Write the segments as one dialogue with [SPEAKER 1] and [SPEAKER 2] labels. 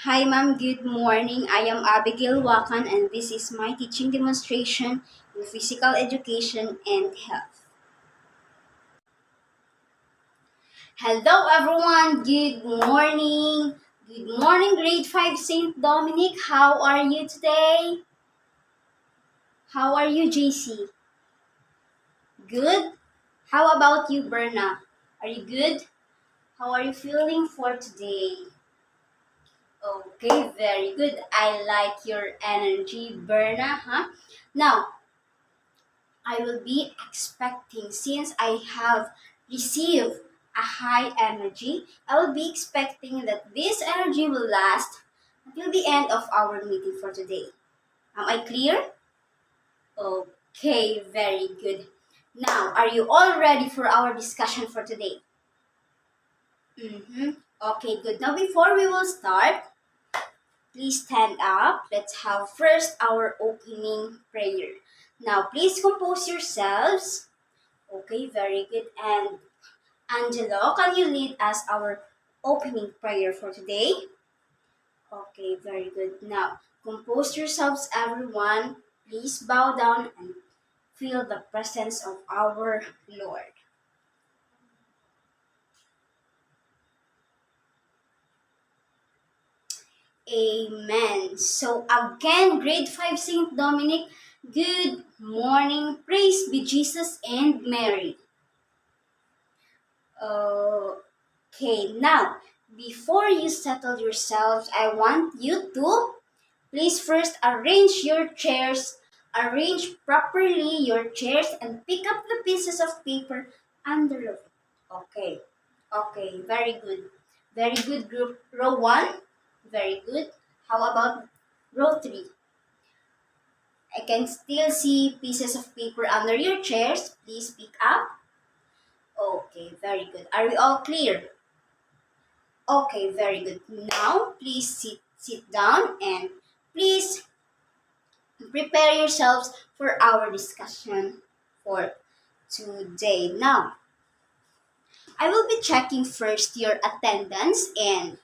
[SPEAKER 1] Hi ma'am, good morning. I am Abigail Wakan and this is my teaching demonstration in physical education and health. Hello everyone, good morning. Good morning grade 5 St. Dominic. How are you today? How are you JC? Good? How about you Berna? Are you good? How are you feeling for today? Okay, very good. I like your energy, Berna, huh? Now, I will be expecting, since I have received a high energy, I will be expecting that this energy will last until the end of our meeting for today. Am I clear? Okay, very good. Now, are you all ready for our discussion for today? Okay, good. Now, before we will start, please stand up. Let's have first our opening prayer. Now, please compose yourselves. Okay, very good. And Angelo, can you lead us our opening prayer for today? Okay, very good. Now, compose yourselves, everyone. Please bow down and feel the presence of our Lord. Amen. So, again, grade 5 St. Dominic, good morning. Praise be Jesus and Mary. Okay, now, before you settle yourselves, I want you to please first arrange properly your chairs and pick up the pieces of paper under the Okay. Okay, very good. Very good group. Row 1, very good. How about row 3? I can still see pieces of paper under your chairs. Please pick up. Okay, very good. Are we all clear? Okay, very good. Now, please sit down and please prepare yourselves for our discussion for today. Now, I will be checking first your attendance, and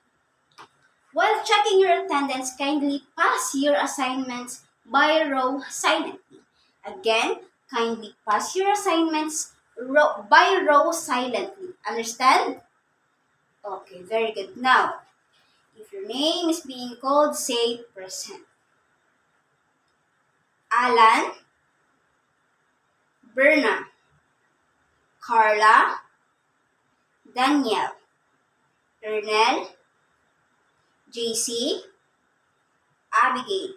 [SPEAKER 1] while checking your attendance, kindly pass your assignments by row silently. Again, kindly pass your assignments by row silently. Understand? Okay, very good. Now, if your name is being called, say present. Alan, Berna, Carla, Daniel, Ernel, JC, Abigail.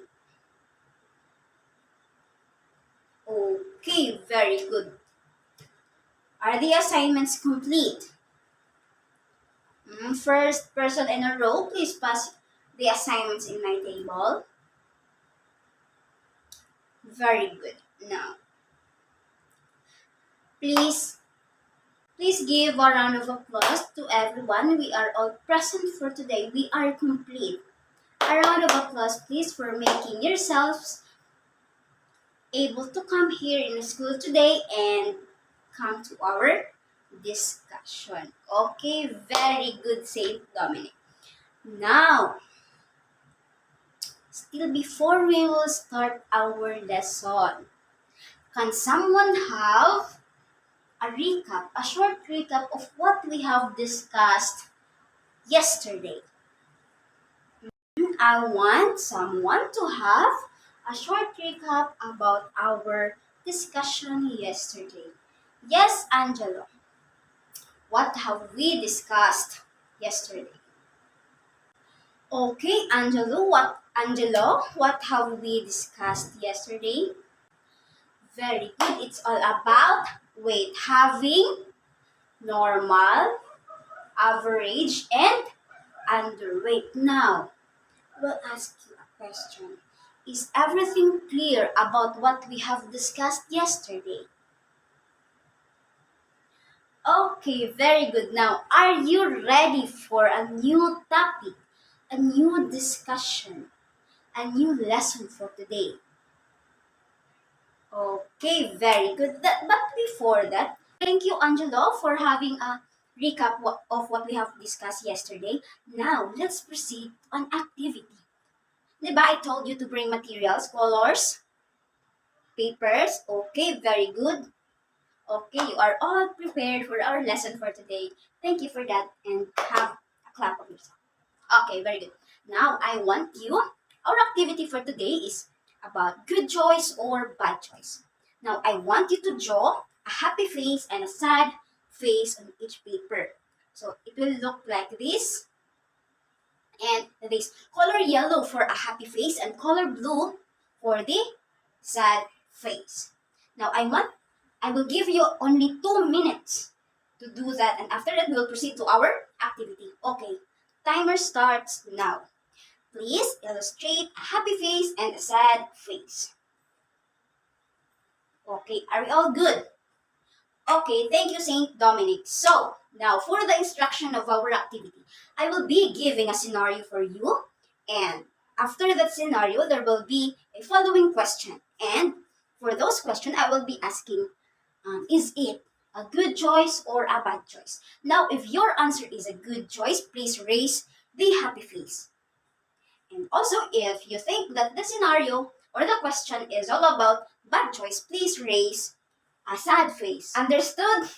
[SPEAKER 1] Okay, very good. Are the assignments complete? First person in a row, please pass the assignments in my table. Very good. Now, please, please give a round of applause to everyone. We are all present for today. We are complete. A round of applause, please, for making yourselves able to come here in the school today and come to our discussion. Okay, very good, Saint Dominic. Now, still before we will start our lesson, can someone have a short recap of what we have discussed yesterday? I want someone to have a short recap about our discussion yesterday. Yes, Angelo. What have we discussed yesterday? Okay, Angelo, what have we discussed yesterday? Very good. It's all about weight having, normal, average, and underweight. Now, we'll ask you a question. Is everything clear about what we have discussed yesterday? Okay, very good. Now, are you ready for a new topic, a new discussion, a new lesson for today? Okay, very good. But before that, thank you, Angelo, for having a recap of what we have discussed yesterday. Now, let's proceed on activity. Diba, I told you to bring materials, colors, papers. Okay, very good. Okay, you are all prepared for our lesson for today. Thank you for that and have a clap of yourself. Okay, very good. Now, I want you, our activity for today is about good choice or bad choice. Now, I want you to draw a happy face and a sad face on each paper. So, it will look like this and this. Color yellow for a happy face and color blue for the sad face. Now, I will give you only 2 minutes to do that, and after that, we'll proceed to our activity. Okay, timer starts now. Please illustrate a happy face and a sad face. Okay, are we all good? Okay, thank you, Saint Dominic. So, now for the instruction of our activity, I will be giving a scenario for you, and after that scenario, there will be a following question. And for those questions, I will be asking, is it a good choice or a bad choice? Now, if your answer is a good choice, please raise the happy face. And also, if you think that the scenario or the question is all about bad choice, please raise a sad face. Understood?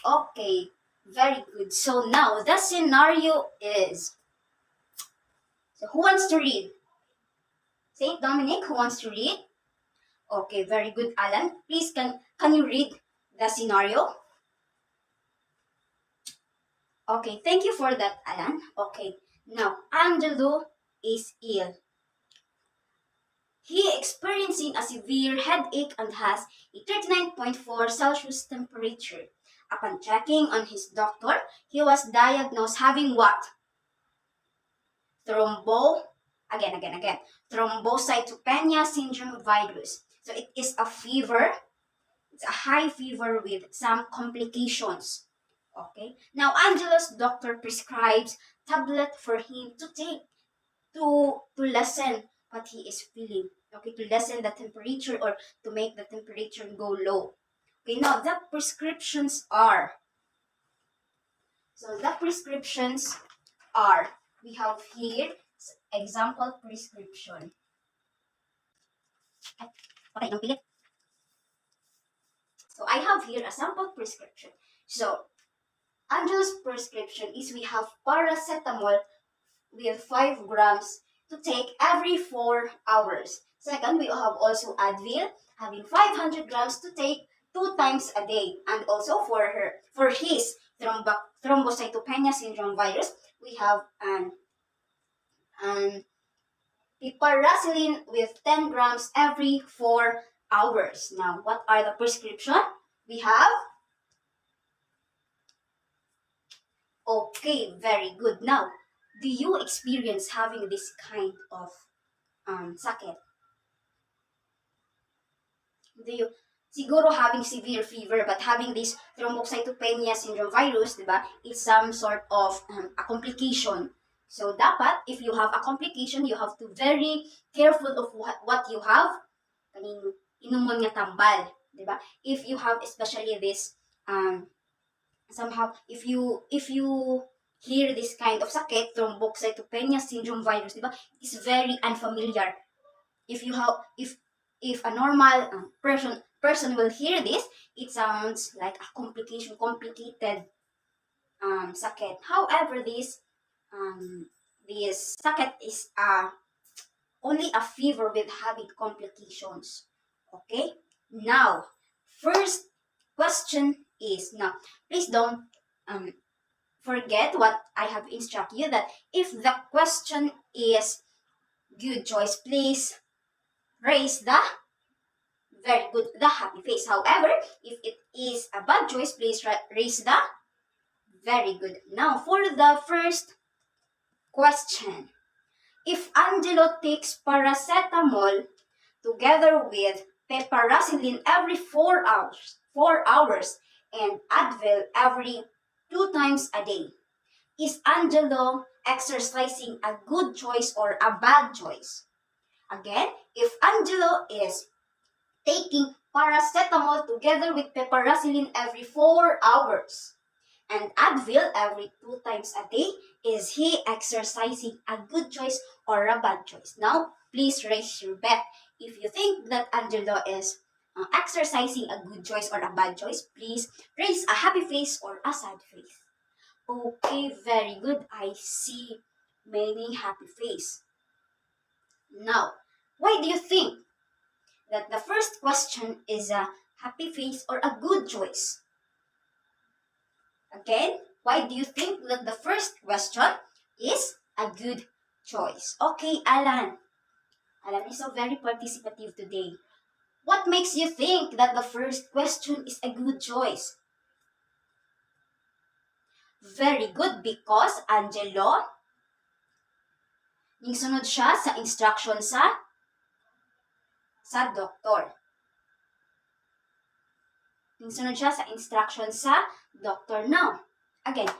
[SPEAKER 1] Okay, very good. So now the scenario is. So who wants to read? Saint Dominic, who wants to read? Okay, very good, Alan. Please, can you read the scenario? Okay, thank you for that, Alan. Okay, now Angelo is ill. He experiencing a severe headache and has a 39.4 Celsius temperature. Upon checking on his doctor, he was diagnosed having what? Thrombo, again, thrombocytopenia syndrome virus. So it is a fever. It's a high fever with some complications. Okay. Now Angelo's doctor prescribes tablet for him to take to lessen what he is feeling. Okay, to lessen the temperature or to make the temperature go low. Okay, now the prescriptions are. So the prescriptions are, we have here example prescription. Okay, don't pilit. So I have here a sample prescription. So Angel's prescription is we have paracetamol with 5 grams to take every 4 hours. Second, we have also Advil having 500 grams to take 2 times a day. And also for his thrombocytopenia syndrome virus, we have an piperacillin with 10 grams every 4 hours. Now, what are the prescription? We have. Okay, very good. Now, do you experience having this kind of sakit? Do you siguro having severe fever but having this thrombocytopenia syndrome virus, diba, is some sort of a complication. So dapat if you have a complication, you have to very careful of what you have. Kaning inumon nga tambal, diba? If you have especially this somehow if you hear this kind of sakit, thrombocytopenia syndrome virus, diba? It's very unfamiliar. If you have if a normal person will hear this, it sounds like a complicated sakit. However, this sakit is only a fever with having complications. Okay. Now, first question is now. Please don't forget what I have instructed you that if the question is good choice, please raise the very good the happy face. However, if it is a bad choice, please raise the very good. Now for the first question. If Angelo takes paracetamol together with piperacillin every 4 hours and Advil every 2 times a day, is Angelo exercising a good choice or a bad choice? Again, if Angelo is taking paracetamol together with piperacillin every 4 hours and Advil every 2 times a day, is he exercising a good choice or a bad choice? Now, please raise your bet. If you think that Angelo is exercising a good choice or a bad choice, please raise a happy face or a sad face. Okay, very good. I see many happy face. Now, why do you think that the first question is a happy face or a good choice? Again, why do you think that the first question is a good choice? Okay, Alan. Alan is so very participative today. What makes you think that the first question is a good choice? Very good, because Angelo, sunod siya sa instruction sa doktor. Sunod siya sa instruction sa doctor. Now, again,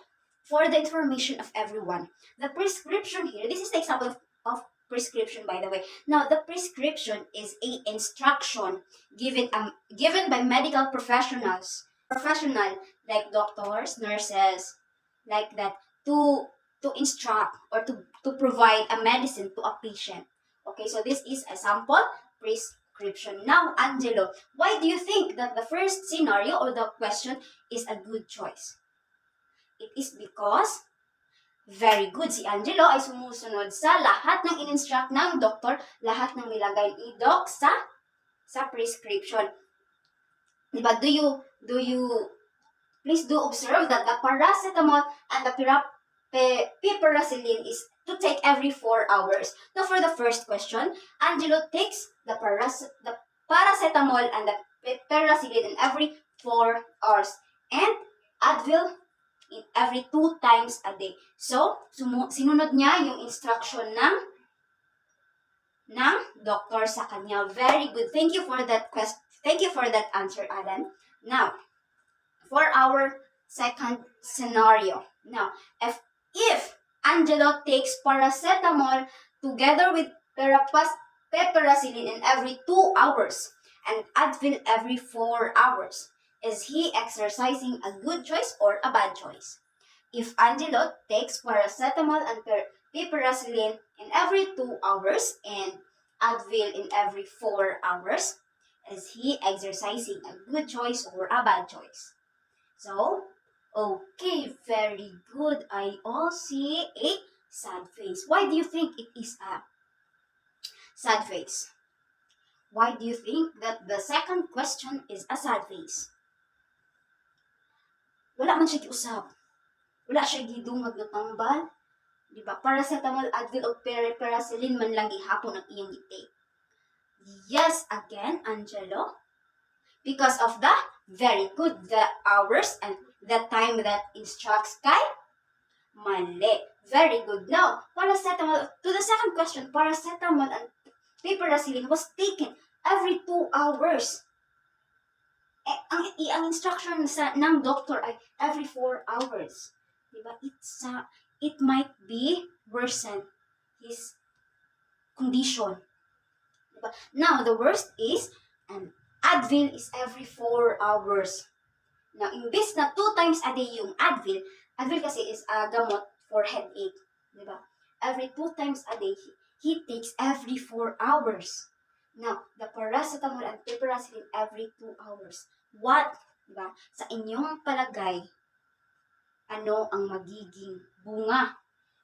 [SPEAKER 1] for the information of everyone, the prescription here, this is the example of prescription, by the way. Now, the prescription is a instruction given by medical professional like doctors, nurses, like that, to instruct or to provide a medicine to a patient. Okay, so this is a sample prescription. Now, Angelo, why do you think that the first scenario or the question is a good choice? It is because, very good, si Angelo ay sumusunod sa lahat ng in-instruct ng doktor, lahat ng nilagay ni doc sa prescription. Diba? Do you please do observe that the paracetamol and the piperacillin is to take every 4 hours. Now, for the first question, Angelo takes the paracetamol and the piperacillin in every 4 hours, and Advil in every 2 times a day. So, sinunod niya yung instruction ng doctor sa kanya. Very good. Thank you for that question. Thank you for that answer, Alan. Now, for our second scenario. Now, if Angelo takes paracetamol together with piperacillin in every 2 hours and Advil every 4 hours, is he exercising a good choice or a bad choice? If Angelo takes paracetamol and piperacillin in every 2 hours and Advil in every 4 hours, is he exercising a good choice or a bad choice? So, okay, very good. I all see a sad face. Why do you think it is a sad face? Why do you think that the second question is a sad face? Wala man siya giusab. Wala siya gidungag na tambal. Diba? Paracetamol, Advil, o piperacillin man lang gihapon ang iyang gitake. Yes, again, Angelo. Because of the very good, the hours and the time that instructs kay mali. Very good. Now, paracetamol, to the second question, paracetamol and piperacillin was taken every 2 hours. Ang instruction ng doctor ay every 4 hours. Diba? It might be worsen his condition. Diba? Now, the worst is, Advil is every 4 hours. Now, imbes na 2 times a day yung Advil kasi is gamot for headache. Diba? Every 2 times a day, he takes every 4 hours. Now, the paracetamol and piperacillin every 2 hours. What, diba? Sa inyong palagay, ano ang magiging bunga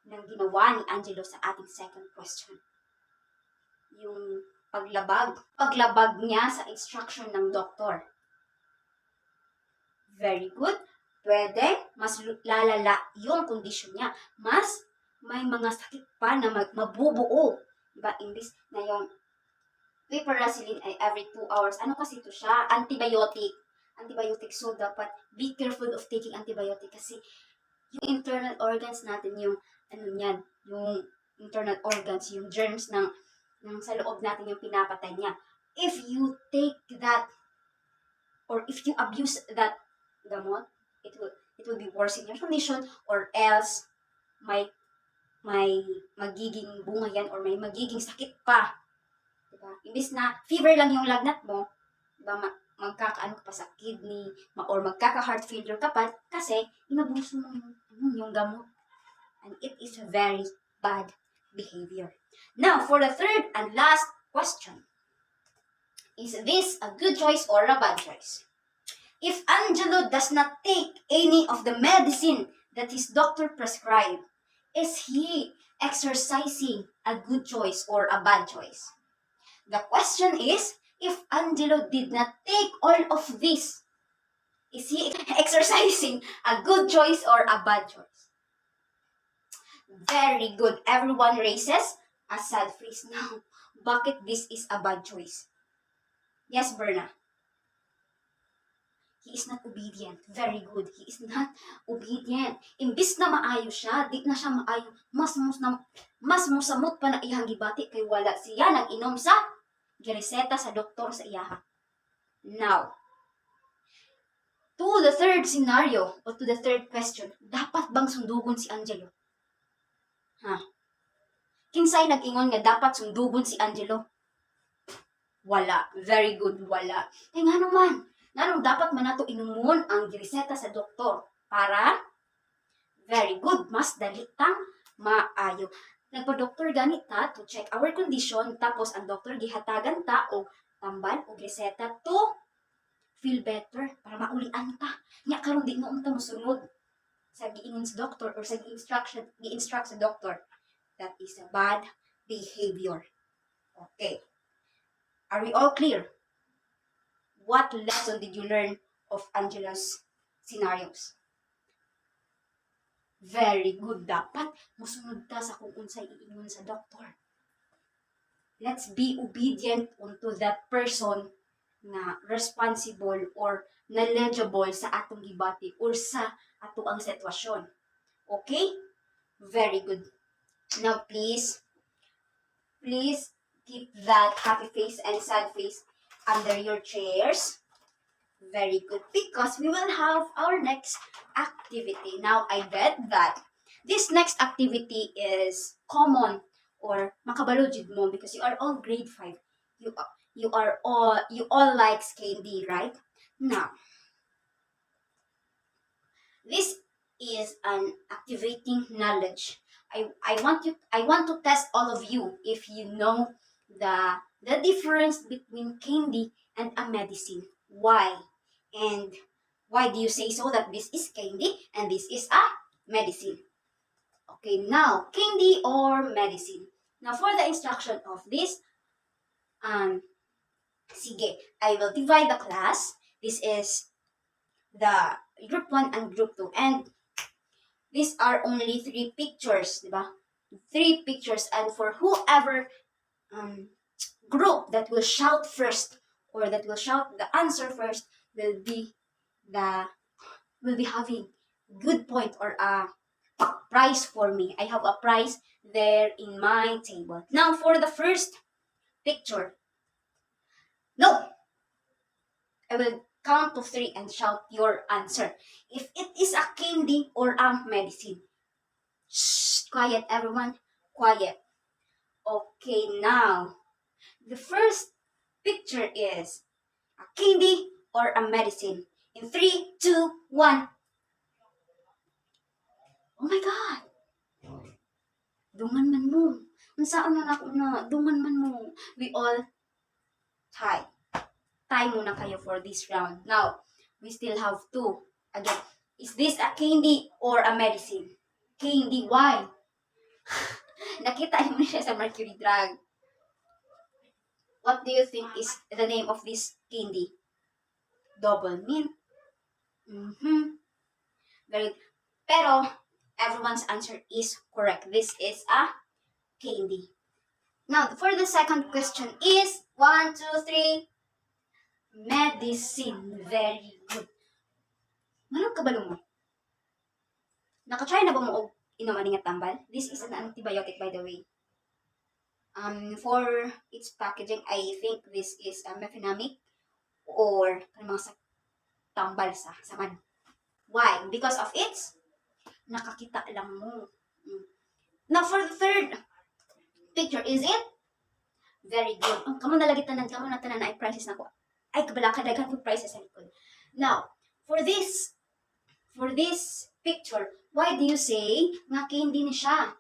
[SPEAKER 1] ng ginawa ni Angelo sa ating second question? Yung paglabag niya sa instruction ng doktor. Very good. Pwede, mas lalala yung kondisyon niya. Mas may mga sakit pa na mabubuo. Diba? Imbis na yung piperacillin ay every 2 hours. Ano kasi ito siya? Antibiotic. So, dapat be careful of taking antibiotic kasi yung internal organs natin, yung internal organs, yung germs ng sa loob natin yung pinapatay niya. If you take that or if you abuse that gamot, it will be worse in your condition, or else may magiging bunga yan or may magiging sakit pa. Diba? Imbis na fever lang yung lagnat mo, diba? magkakaano ka pa sa kidney, or magkaka-heart failure ka pa kasi inabuso mo yung gamot. And it is a very bad behavior. Now, for the third and last question. Is this a good choice or a bad choice? If Angelo does not take any of the medicine that his doctor prescribed, is he exercising a good choice or a bad choice? The question is, if Angelo did not take all of this, is he exercising a good choice or a bad choice? Very good. Everyone raises a sad face now. Bakit this is a bad choice? Yes, Berna. He is not obedient. Very good. He is not obedient. Imbis na maayo siya, di na siya maayo. Mas musamot pa na iyang gibati kay wala siya nag-inom sa gireseta sa doktor sa iyaha. Now, to the third scenario, or to the third question, dapat bang sundugon si Angelo? Kinsay nag-ingon nga dapat sundugon si Angelo? Wala. Very good. Wala. Nga naman. Nga dapat man nato inumon ang gireseta sa doktor para very good. Mas dalitang maayo. Nagpa-doktor ganit ta to check our condition, tapos ang doktor gihatagan ta og tambal og reseta to feel better, para maulian ta. Nya karon di mo unta mosunod sa giingon sa doktor or sa gi-instruct sa doktor. That is a bad behavior. Okay. Are we all clear? What lesson did you learn of Angela's scenarios? Very good. Dapat musunod ta sa kung unsay iingon sa doktor. Let's be obedient unto that person na responsible or knowledgeable sa atong gibati or sa ato ang sitwasyon. Okay? Very good. Now please keep that happy face and sad face under your chairs. Very good, because we will have our next activity. Now, I bet that this next activity is common or makabalojid mo because you are all grade 5. You all like candy, right? Now, this is an activating knowledge. I want to test all of you if you know the difference between candy and a medicine. Why? And why do you say so that this is candy and this is a medicine? Okay, now, candy or medicine. Now, for the instruction of this, sige, I will divide the class. This is the group 1 and group 2. And these are only 3 pictures, diba? 3 pictures. And for whoever group that will shout first or that will shout the answer first will be having good point or a prize for me. I have a prize there in my table. Now for the first picture. No! I will count to 3 and shout your answer. If it is a candy or a medicine. Shh! Quiet everyone. Quiet. Okay, now. The first picture is a candy or a medicine. In 3, 2, 1. Oh my God! Dungan man mo. Unsaan na ako na, dungan man mo. We all tie. Tie muna kayo for this round. Now, we still have 2. Again, is this a candy or a medicine? Candy, why? Nakita mo siya sa mercury drug. What do you think is the name of this candy? Double mint. Very good. Pero, everyone's answer is correct. This is a candy. Now, for the second question is 1, 2, 3. Medicine. Very good. Manong kabalo mo? Nakatry na ba mo og inuman nga tambal? This is an antibiotic, by the way. For its packaging, I think this is a mefenamic or mga tambal sa man. Why? Because of its nakakita lang mo. Now for the third picture, is it? Very good. Kamo nalagi tanan, kamo na tanan na i-prices na ko. Ay, kabala ka, daghan food prices sa likod. Now, for this picture, why do you say nga candy ni siya?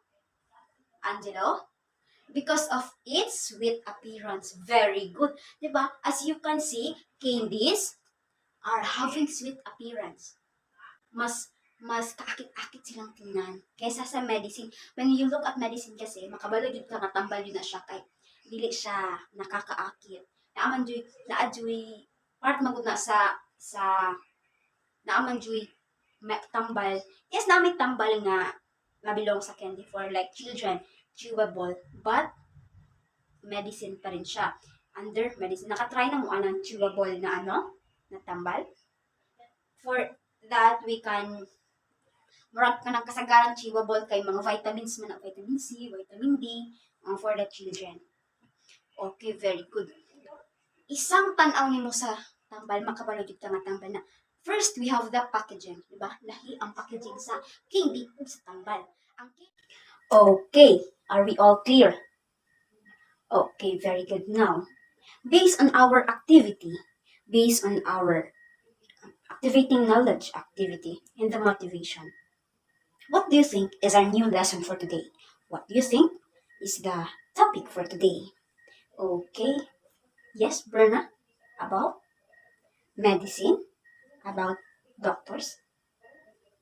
[SPEAKER 1] Angelo? Because of its sweet appearance. Very good. Diba? As you can see, candies are having sweet appearance. Mas kaakit-akit silang tingnan kaysa sa medicine. When you look at medicine kasi, makabalo jud ka katambal yun na siya kay dili siya nakakaakit. Naajoy part magud na sa naaman joy tambal. Yes, namin tambal nga belong sa candy for like children, chewable, but medicine pa rin siya. Under medicine, nakatry na mo anang chewable na na tambal. For that, we can murag ka ng kasagaran chewable kay mga vitamins man, vitamin C, vitamin D, for the children. Okay, very good. Isang tanaw nimo sa tambal, makabalo jud ka nga tambal na. First, we have the packaging, di ba? Lahi ang packaging sa candy ug sa tambal. Okay, are we all clear? Okay, very good. Now, based on our activity, based on our activating knowledge activity and the motivation, what do you think is our new lesson for today? What do you think is the topic for today? Okay, yes, Berna, about medicine, about doctors.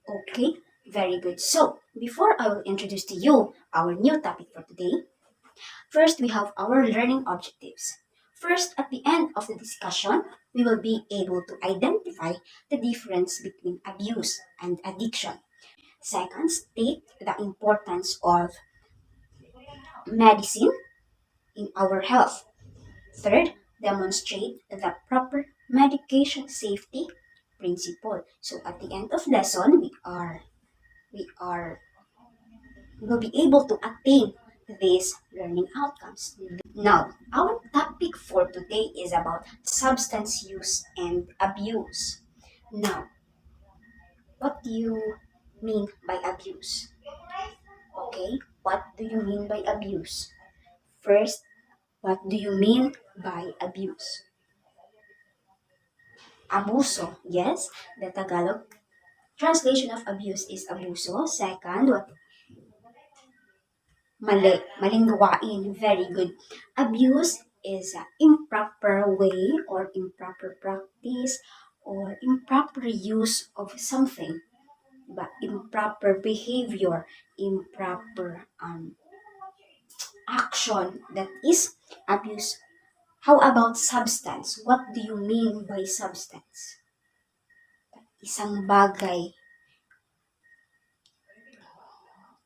[SPEAKER 1] Okay, very good. So, before I will introduce to you our new topic for today, first we have our learning objectives. First, at the end of the discussion, we will be able to identify the difference between abuse and addiction. Second, state the importance of medicine in our health. Third, demonstrate the proper medication safety principle. So at the end of lesson, we will be able to attain these learning outcomes. Now, our topic for today is about substance use and abuse. Now, what do you mean by abuse? Okay, what do you mean by abuse? First, what do you mean by abuse? Abuso, yes, the Tagalog translation of abuse is abuso. Second, what maling gawain. Very good. Abuse is an improper way or improper practice or improper use of something. But improper behavior, improper action, that is abuse. How about substance? What do you mean by substance? Isang bagay.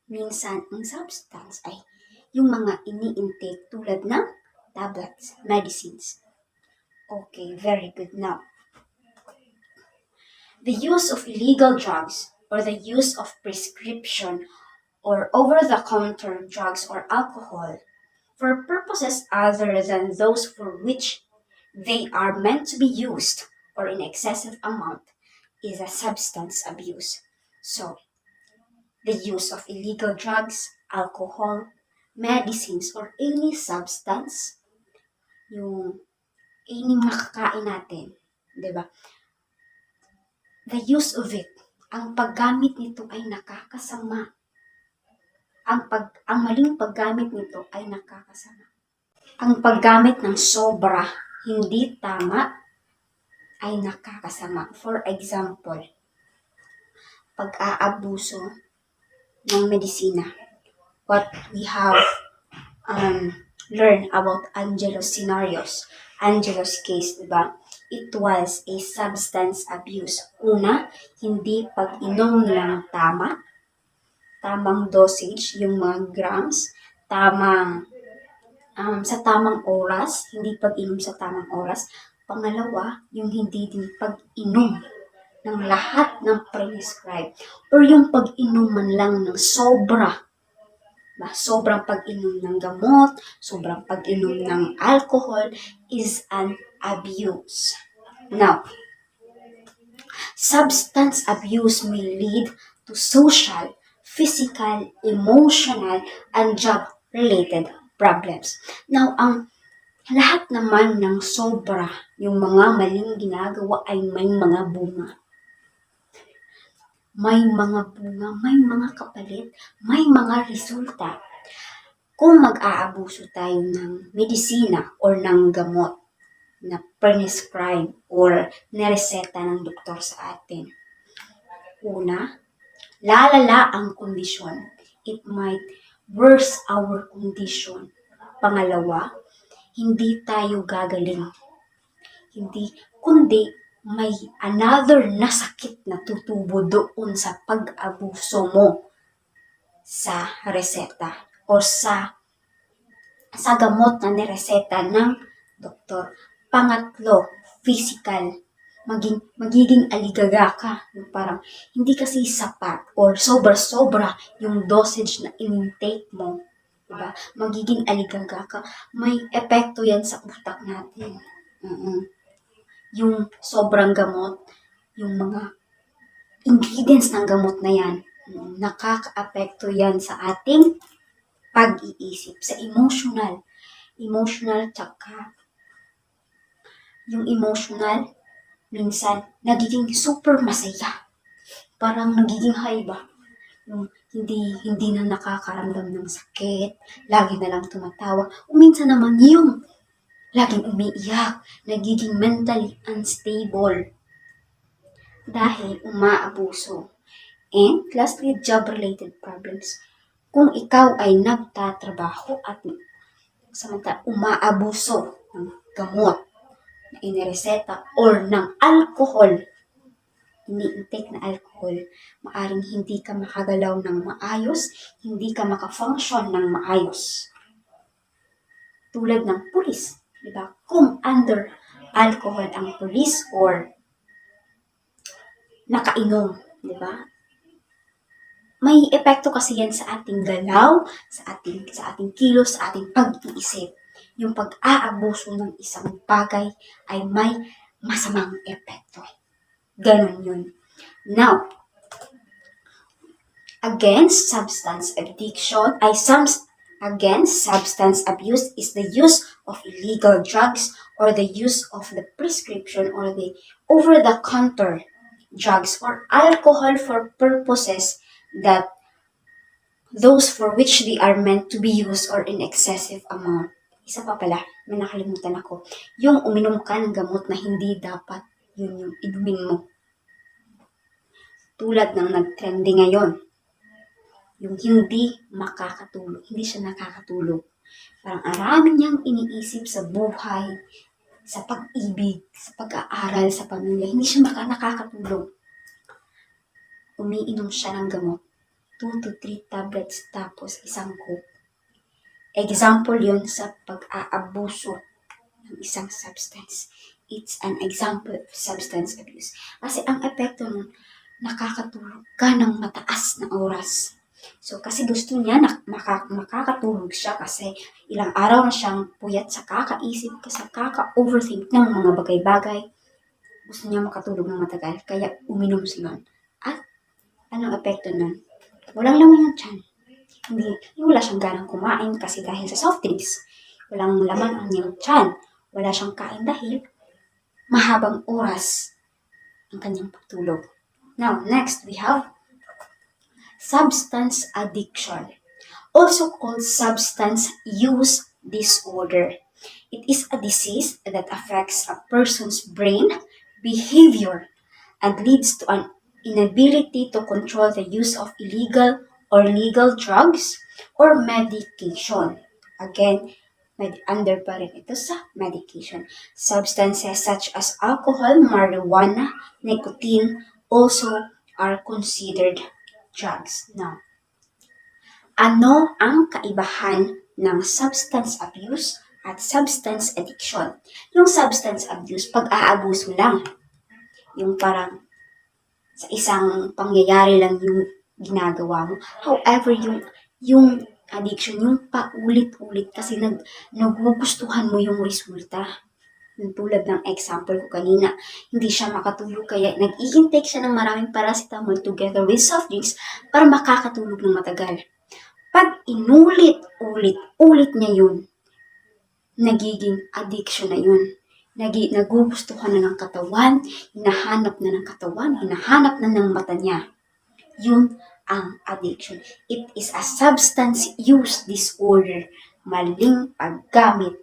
[SPEAKER 1] Minsan, ang substance ay yung mga ini-intake tulad ng tablets, medicines. Okay, very good. Now, the use of illegal drugs or the use of prescription or over-the-counter drugs or alcohol for purposes other than those for which they are meant to be used or in excessive amount is a substance abuse. So, the use of illegal drugs, alcohol, medicines, or any substance, yung any makakain natin, di ba? The use of it, ang paggamit nito ay nakakasama. Ang maling paggamit nito ay nakakasama. Ang paggamit ng sobra, hindi tama, ay nakakasama. For example, pag-aabuso ng medisina. What we have learned about Angelo's scenarios. Angelo's case, diba? It was a substance abuse. Una, hindi pag-inom ng tamang dosage, yung mga grams, sa tamang oras, hindi pag-inom sa tamang oras. Pangalawa, yung hindi din pag-inom ng lahat ng prescribe or yung pag-inom man lang ng sobra. Sobrang pag-inom ng gamot, sobrang pag-inom ng alcohol is an abuse. Now, substance abuse may lead to social, physical, emotional, and job-related problems. Now, ang Lahat naman ng sobra, yung mga maling ginagawa ay may mga bunga. May mga bunga, may mga kapalit, may mga resulta. Kung mag-aabuso tayo ng medisina or ng gamot na prescribe or nireseta ng doktor sa atin, una, lalala ang kondisyon. It might worse our condition. Pangalawa, hindi tayo gagaling. Hindi, kundi may another na sakit na tutubo doon sa pag-abuso mo sa reseta o sa gamot na nireseta ng doktor. Pangatlo, physical. Magiging aligaga ka. Yung parang hindi kasi sapat or sobra-sobra yung dosage na in-intake mo. Diba? Magiging aligaga ka. May epekto yan sa utak natin. Yung sobrang gamot, yung mga ingredients ng gamot na yan, nakaka-apekto yan sa ating pag-iisip, sa emotional. Emotional, tsaka yung emotional, minsan, nagiging super masaya. Parang nagiging high ba? Yung hindi na nakakaramdam ng sakit, lagi na lang tumatawa. O minsan naman yung laging umiiyak, nagiging mentally unstable dahil umaabuso. And lastly, job-related problems. Kung ikaw ay nagtatrabaho at samantala umaabuso ng gamot na inireseta or ng alcohol, ini-intake na alcohol, maaring hindi ka makagalaw ng maayos, hindi ka makafunction ng maayos. Tulad ng pulis, di ba? Kung under alcohol ang pulis or nakainom, di ba? May epekto kasi yan sa ating galaw, sa ating kilos, sa ating pag-iisip. Yung pag-aabuso ng isang bagay ay may masamang epekto. Ganon yun. Now, against substance abuse is the use of illegal drugs or the use of the prescription or the over-the-counter drugs or alcohol for purposes that those for which they are meant to be used or in excessive amount. Isa pa pala, may nakalimutan ako. Yung uminom ka ng gamot na hindi dapat, yun yung inumin mo. Tulad ng nag-trending ngayon. Yung hindi makakatulog. Hindi siya nakakatulog. Parang arami niyang iniisip sa buhay, sa pag-ibig, sa pag-aaral, sa pamilya. Hindi siya nakakatulog. Umiinom siya ng gamot. 2 to 3 tablets tapos isang coke. Example yun sa pag-aabuso ng isang substance. It's an example of substance abuse. Kasi ang epekto nun, nakakatulog ka ng mataas na oras. So, kasi gusto niya na makakatulog siya kasi ilang araw na siyang puyat sa kakaisip, sa kaka-overthink ng mga bagay-bagay. Gusto niya makatulog ng matagal, kaya uminom siya. At anong epekto nun? Walang laman yung tiyan. Wala siyang ganang kumain kasi dahil sa soft drinks. Walang laman ang niyang tiyan. Wala siyang kain dahil mahabang oras ang kanyang pagtulog. Now, next we have substance addiction, also called substance use disorder. It is a disease that affects a person's brain, behavior, and leads to an inability to control the use of illegal or legal drugs or medication. Again, under pa rin ito sa medication. Substances such as alcohol, marijuana, nicotine also are considered drugs. Now, ano ang kaibahan ng substance abuse at substance addiction? Yung substance abuse, pag-aabuso lang. Yung parang sa isang pangyayari lang yung ginagawa mo. However, yung addiction, yung paulit-ulit kasi nagugustuhan mo yung resulta. Yung tulad ng example ko kanina, hindi siya makatulog kaya nag-i-intake siya ng maraming paracetamol together with soft drinks para makakatulog ng matagal. Pag inulit-ulit niya yun, nagiging addiction na yun. Nagugustuhan na ng katawan, hinahanap na ng katawan, hinahanap na ng mata niya. Yun ang addiction. It is a substance use disorder. Maling paggamit.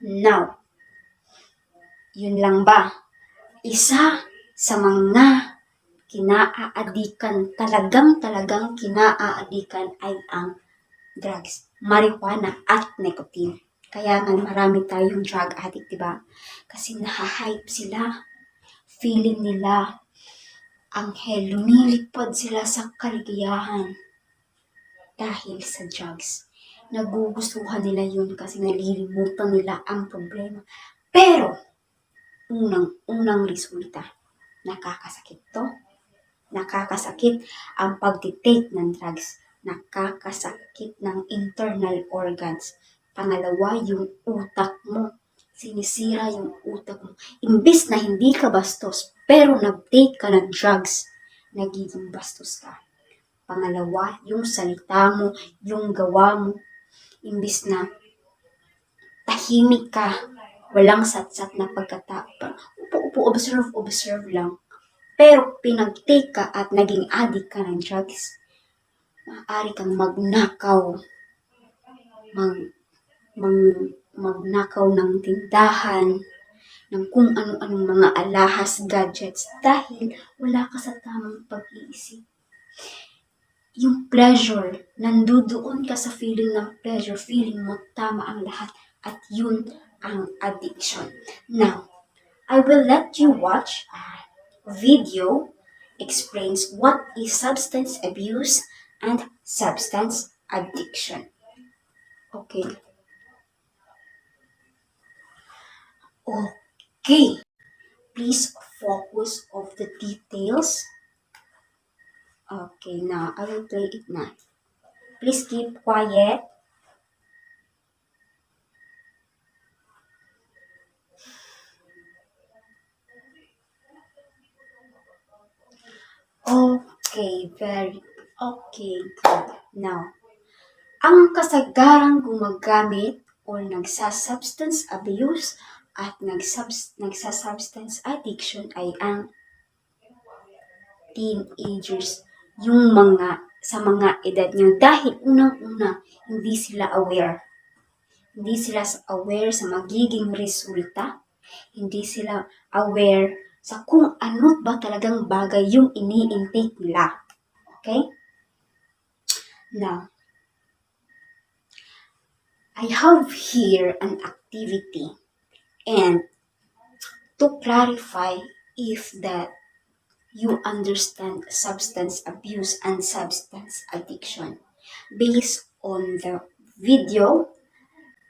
[SPEAKER 1] Now, yun lang ba? Isa sa mga kinaaadikan, talagang kinaaadikan ay ang drugs, marijuana at nicotine. Kaya nga marami tayong drug addict, diba? Kasi nahahype sila. Feeling nila, anghel, lumilipad sila sa kaligayahan dahil sa drugs. Nagugustuhan nila yun kasi nalilimutan nila ang problema. Pero, unang resulta, nakakasakit to. Nakakasakit ang pagtitake ng drugs. Nakakasakit ng internal organs. Pangalawa, yung utak mo. Sinisira yung utak mo. Imbis na hindi ka bastos, pero nag-take ka ng drugs, nagiging bastos ka. Pangalawa, yung salita mo, yung gawa mo. Imbis na tahimik ka, walang satsat na pagkatapang. Upo, observe lang. Pero pinag-take ka at naging addict ka ng drugs, maaari kang magnakaw, magnakaw ng tindahan, ng kung ano-anong mga alahas, gadgets, dahil wala ka sa tamang pag-iisip. Yung pleasure, nandudoon ka sa feeling ng pleasure, feeling mo tama ang lahat, at yun ang addiction. Now, I will let you watch video explains what is substance abuse and substance addiction. Okay. Okay. Please focus on the details. Okay, now I will play it now. Please keep quiet. Okay, good. Now, ang kasagarang gumagamit or nagsasubstance abuse at nagsasubstance addiction ay ang teenagers, yung sa mga edad nyo. Dahil unang-una, hindi sila aware. Hindi sila aware sa magiging resulta. Hindi sila aware sa kung ano ba talagang bagay yung ini-intake nila. Okay? Now, I have here an activity, and to clarify if that you understand substance abuse and substance addiction. Based on the video,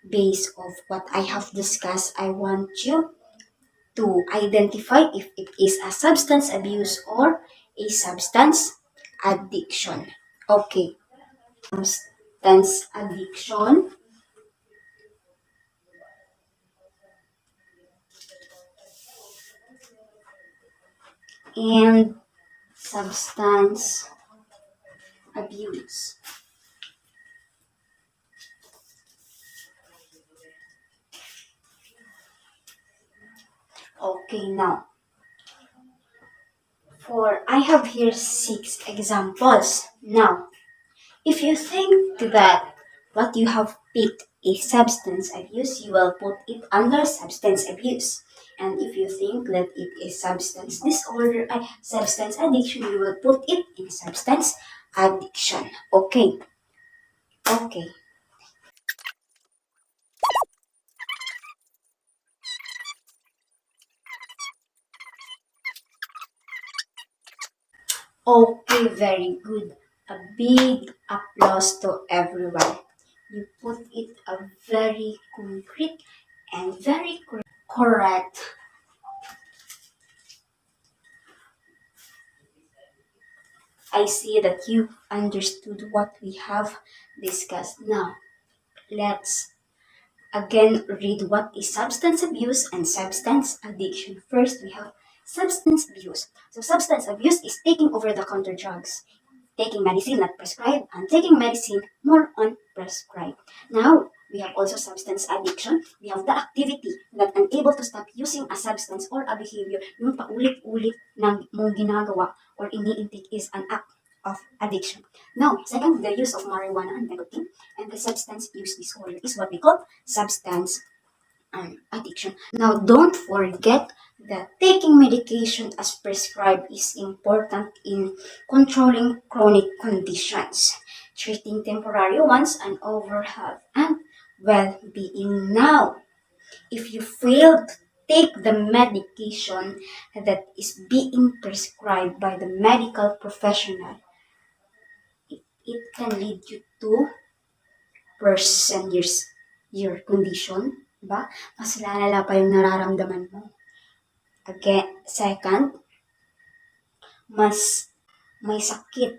[SPEAKER 1] based of what I have discussed, I want you to identify if it is a substance abuse or a substance addiction. Okay. Substance addiction. And substance abuse. Okay, now, I have here 6 examples. Now, if you think that what you have picked is substance abuse, you will put it under substance abuse. And if you think that it is substance disorder, substance addiction, you will put it in substance addiction. Okay. Okay. Okay, very good. A big applause to everyone. You put it a very concrete and very correct. I see that you understood what we have discussed. Now, let's again read what is substance abuse and substance addiction. First, we have substance abuse. So, substance abuse is taking over the counter drugs, taking medicine not prescribed, and taking medicine more on prescribed. Now, We have also substance addiction. We have the activity that unable to stop using a substance or a behavior, yung paulit-ulit na mong ginagawa or ini-intake is an act of addiction. Now, second, the use of marijuana and nicotine and the substance use disorder is what we call substance addiction. Now, don't forget that taking medication as prescribed is important in controlling chronic conditions, treating temporary ones, and overall health and well-being. Now, if you fail to take the medication that is being prescribed by the medical professional, it can lead you to worsen your condition, ba? Mas lalala pa yung nararamdaman mo. Again, second, mas may sakit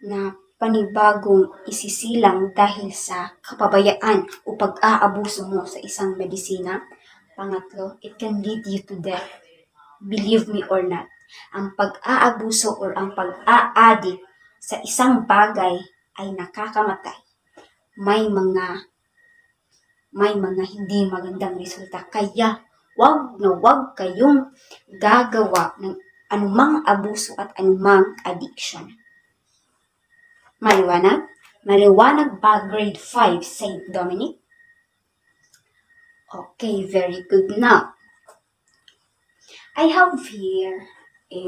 [SPEAKER 1] na panibagong isisilang dahil sa kapabayaan o pag-aabuso mo sa isang medisina. Pangatlo, it can lead you to death. Believe me or not, ang pag-aabuso or ang pag-aadik sa isang bagay ay nakakamatay. May mga hindi magandang resulta. Kaya, wag na wag kayong gagawa ng anumang abuso at anumang addiction. Maliwanag? Maliwanag ba grade 5, St. Dominic? Okay, very good. Now, I have here a